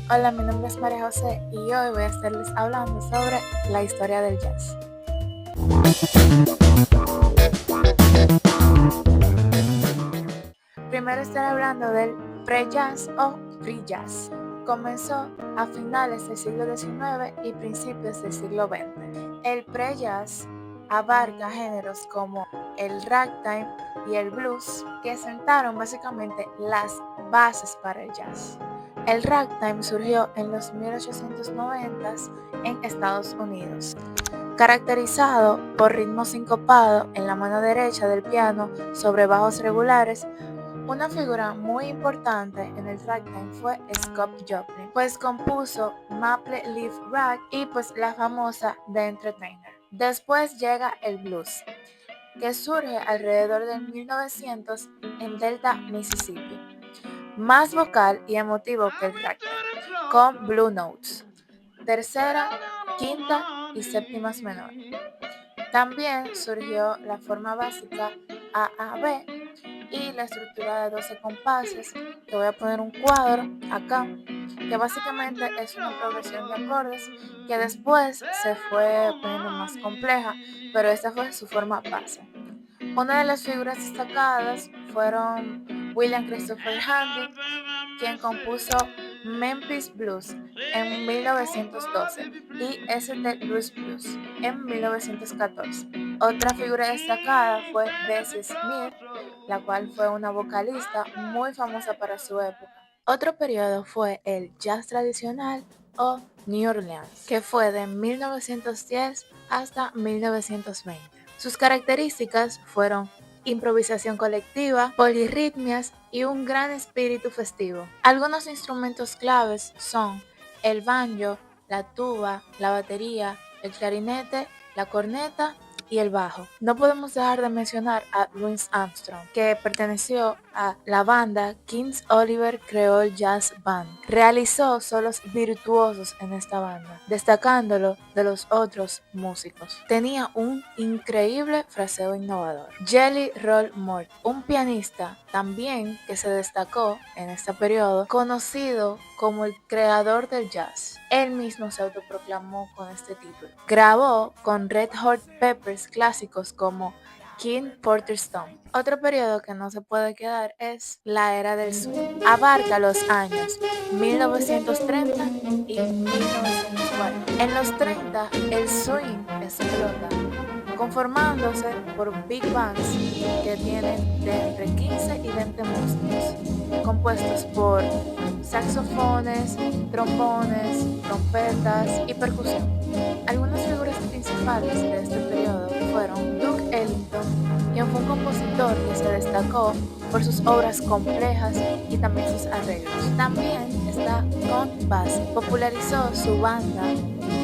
Hola, mi nombre es María José y hoy voy a estarles hablando sobre la historia del jazz. Primero estaré hablando del pre-jazz o free jazz. Comenzó a finales del siglo XIX y principios del siglo XX. El pre-jazz abarca géneros como el ragtime y el blues, que sentaron básicamente las bases para el jazz. El ragtime surgió en los 1890s en Estados Unidos, caracterizado por ritmo sincopado en la mano derecha del piano sobre bajos regulares. Una figura muy importante en el ragtime fue Scott Joplin, pues compuso Maple Leaf Rag y pues la famosa The Entertainer. Después llega el blues, que surge alrededor del 1900 en Delta, Mississippi, más vocal y emotivo que el ragtime, con Blue Notes, tercera, quinta y séptimas menores. También surgió la forma básica AAB y la estructura de 12 compases, que voy a poner un cuadro acá, que básicamente es una progresión de acordes que después se fue poniendo más compleja, pero esta fue su forma base. Una de las figuras destacadas fueron William Christopher Handy, quien compuso Memphis Blues en 1912 y St. Louis Blues en 1914. Otra figura destacada fue Bessie Smith, la cual fue una vocalista muy famosa para su época. Otro periodo fue el jazz tradicional o New Orleans, que fue de 1910 hasta 1920. Sus características fueron improvisación colectiva, polirritmias y un gran espíritu festivo. Algunos instrumentos claves son el banjo, la tuba, la batería, el clarinete, la corneta y el bajo. No podemos dejar de mencionar a Louis Armstrong, que perteneció a la banda Kings Oliver Creole Jazz Band. Realizó solos virtuosos en esta banda, destacándolo de los otros músicos. Tenía un increíble fraseo innovador. Jelly Roll Morton, un pianista también que se destacó en este periodo, conocido como el creador del jazz. Él mismo se autoproclamó con este título. Grabó con Red Hot Peppers clásicos como King Porter Stone. Otro periodo que no se puede quedar es la era del swing. Abarca los años 1930 y 1940. En los 30 el swing explota, conformándose por big bands que tienen de entre 15 y 20 músicos, compuestos por saxofones, trombones, trompetas y percusión. Algunas figuras principales de este periodo fueron Duke Ellington, quien fue un compositor que se destacó por sus obras complejas y también sus arreglos. También está Count Basie, popularizó su banda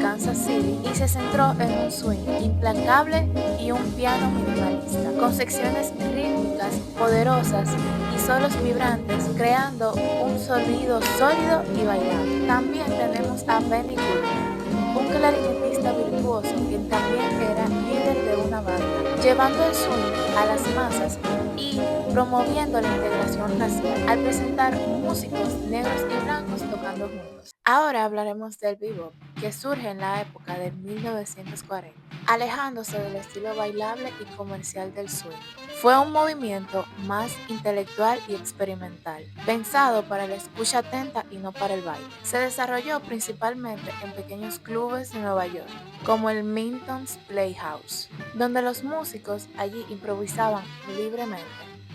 Kansas City y se centró en un swing implacable y un piano minimalista, con secciones rítmicas poderosas y solos vibrantes, creando un sonido sólido y bailable. También tenemos a Benny Goodman, un clarinetista virtuoso quien también era líder de una banda, llevando el swing a las masas y promoviendo la integración racial al presentar músicos negros y blancos tocando juntos. Ahora hablaremos del bebop, que surge en la época de 1940, alejándose del estilo bailable y comercial del swing. Fue un movimiento más intelectual y experimental, pensado para la escucha atenta y no para el baile. Se desarrolló principalmente en pequeños clubes de Nueva York, como el Minton's Playhouse, donde los músicos allí improvisaban libremente.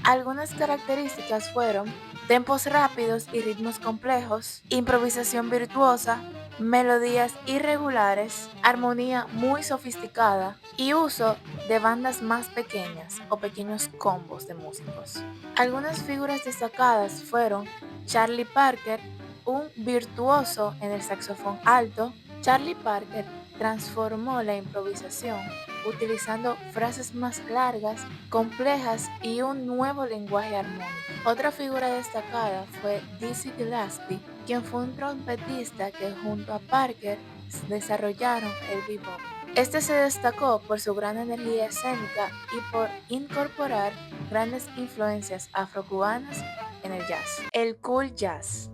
Algunas características fueron tempos rápidos y ritmos complejos, improvisación virtuosa, melodías irregulares, armonía muy sofisticada y uso de bandas más pequeñas o pequeños combos de músicos. Algunas figuras destacadas fueron Charlie Parker, un virtuoso en el saxofón alto. Charlie Parker transformó la improvisación utilizando frases más largas, complejas y un nuevo lenguaje armónico. Otra figura destacada fue Dizzy Gillespie, quien fue un trompetista que junto a Parker desarrollaron el bebop. Este se destacó por su gran energía escénica y por incorporar grandes influencias afrocubanas en el jazz. El cool jazz.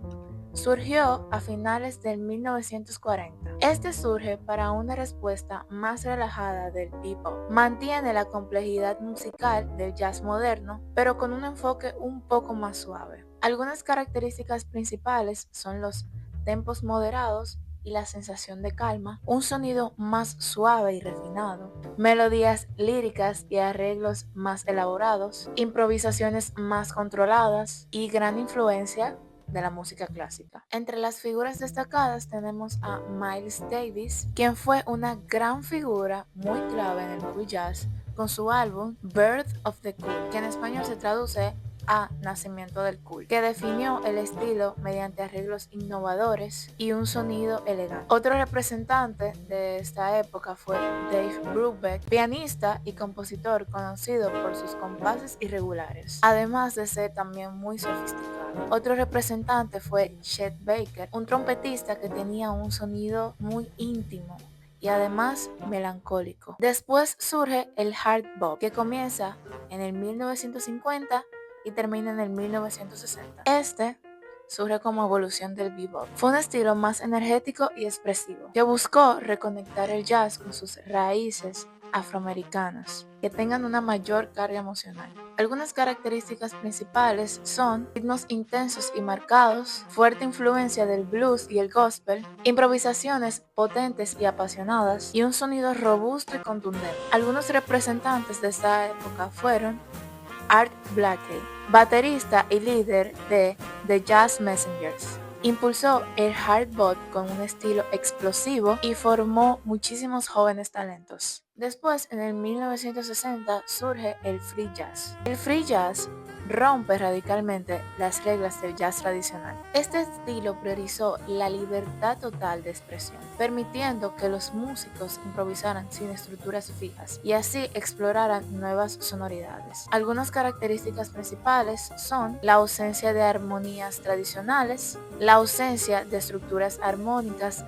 surgió a finales del 1940. Este surge para una respuesta más relajada del bebop. Mantiene la complejidad musical del jazz moderno, pero con un enfoque un poco más suave. Algunas características principales son los tempos moderados y la sensación de calma, un sonido más suave y refinado, melodías líricas y arreglos más elaborados, improvisaciones más controladas y gran influencia de la música clásica. Entre las figuras destacadas tenemos a Miles Davis, quien fue una gran figura muy clave en el free jazz con su álbum Birth of the Cool, que en español se traduce a Nacimiento del Cool, que definió el estilo mediante arreglos innovadores y un sonido elegante. Otro representante de esta época fue Dave Brubeck, pianista y compositor conocido por sus compases irregulares, además de ser también muy sofisticado. Otro representante fue Chet Baker, un trompetista que tenía un sonido muy íntimo y además melancólico. Después surge el hard bop, que comienza en el 1950 y termina en el 1960. Este surge como evolución del bebop. Fue un estilo más energético y expresivo, que buscó reconectar el jazz con sus raíces afroamericanas, que tengan una mayor carga emocional. Algunas características principales son ritmos intensos y marcados, fuerte influencia del blues y el gospel, improvisaciones potentes y apasionadas y un sonido robusto y contundente. Algunos representantes de esta época fueron Art Blakey, baterista y líder de The Jazz Messengers. Impulsó el hard bop con un estilo explosivo y formó muchísimos jóvenes talentos. Después, en el 1960, surge el free jazz. El free jazz rompe radicalmente las reglas del jazz tradicional. Este estilo priorizó la libertad total de expresión, permitiendo que los músicos improvisaran sin estructuras fijas y así exploraran nuevas sonoridades. Algunas características principales son la ausencia de armonías tradicionales, la ausencia de estructuras armónicas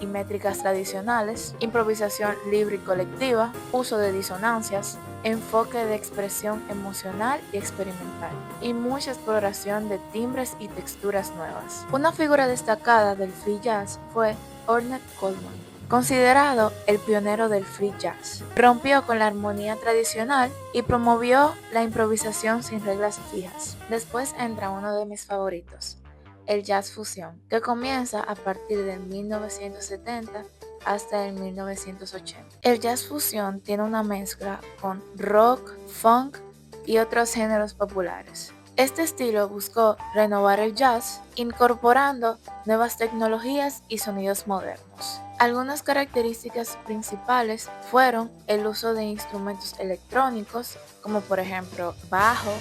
y métricas tradicionales, improvisación libre y colectiva, uso de disonancias, enfoque de expresión emocional y experimental, y mucha exploración de timbres y texturas nuevas. Una figura destacada del free jazz fue Ornette Coleman, considerado el pionero del free jazz. Rompió con la armonía tradicional y promovió la improvisación sin reglas fijas. Después entra uno de mis favoritos, el jazz fusión, que comienza a partir de 1970 hasta el 1980. El jazz fusión tiene una mezcla con rock, funk y otros géneros populares. Este estilo buscó renovar el jazz, incorporando nuevas tecnologías y sonidos modernos. Algunas características principales fueron el uso de instrumentos electrónicos, como por ejemplo bajo,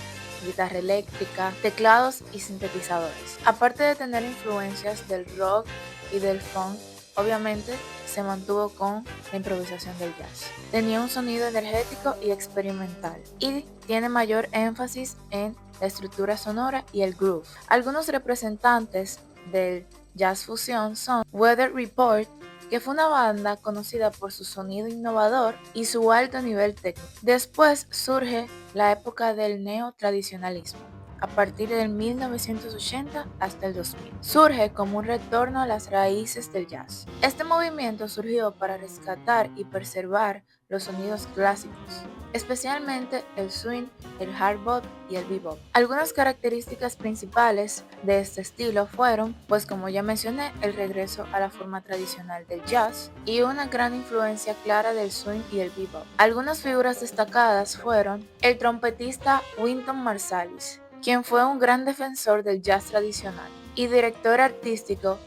guitarra eléctrica, teclados y sintetizadores. Aparte de tener influencias del rock y del funk, obviamente se mantuvo con la improvisación del jazz. Tenía un sonido energético y experimental y tiene mayor énfasis en la estructura sonora y el groove. Algunos representantes del jazz fusión son Weather Report, que fue una banda conocida por su sonido innovador y su alto nivel técnico. Después surge la época del neotradicionalismo, a partir del 1980 hasta el 2000. Surge como un retorno a las raíces del jazz. Este movimiento surgió para rescatar y preservar los sonidos clásicos, especialmente el swing, el hard bop y el bebop. Algunas características principales de este estilo fueron, pues como ya mencioné, el regreso a la forma tradicional del jazz y una gran influencia clara del swing y el bebop. Algunas figuras destacadas fueron el trompetista Wynton Marsalis, quien fue un gran defensor del jazz tradicional y director artístico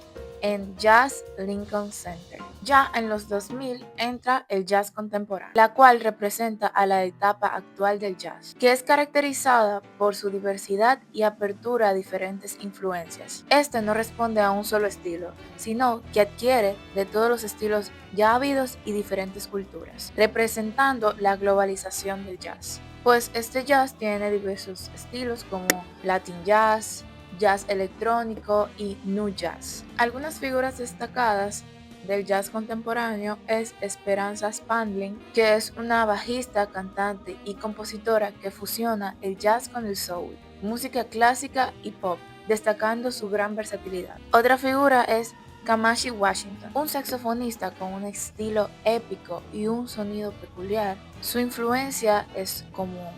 en Jazz Lincoln Center. Ya en los 2000 entra el jazz contemporáneo, la cual representa a la etapa actual del jazz, que es caracterizada por su diversidad y apertura a diferentes influencias. Este no responde a un solo estilo, sino que adquiere de todos los estilos ya habidos y diferentes culturas, representando la globalización del jazz. Pues este jazz tiene diversos estilos como Latin jazz, jazz electrónico y nu jazz. Algunas figuras destacadas del jazz contemporáneo es Esperanza Spalding, que es una bajista, cantante y compositora que fusiona el jazz con el soul, música clásica y pop destacando su gran versatilidad. Otra figura es Kamasi Washington, un saxofonista con un estilo épico y un sonido peculiar. Su influencia es como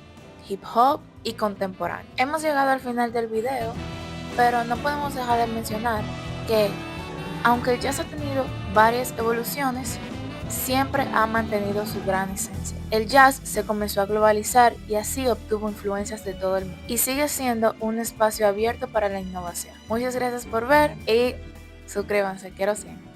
hip hop y contemporáneo. Hemos llegado al final del video, pero no podemos dejar de mencionar que aunque el jazz ha tenido varias evoluciones, siempre ha mantenido su gran esencia. El jazz se comenzó a globalizar y así obtuvo influencias de todo el mundo y sigue siendo un espacio abierto para la innovación. Muchas gracias por ver y suscríbanse, quiero 100.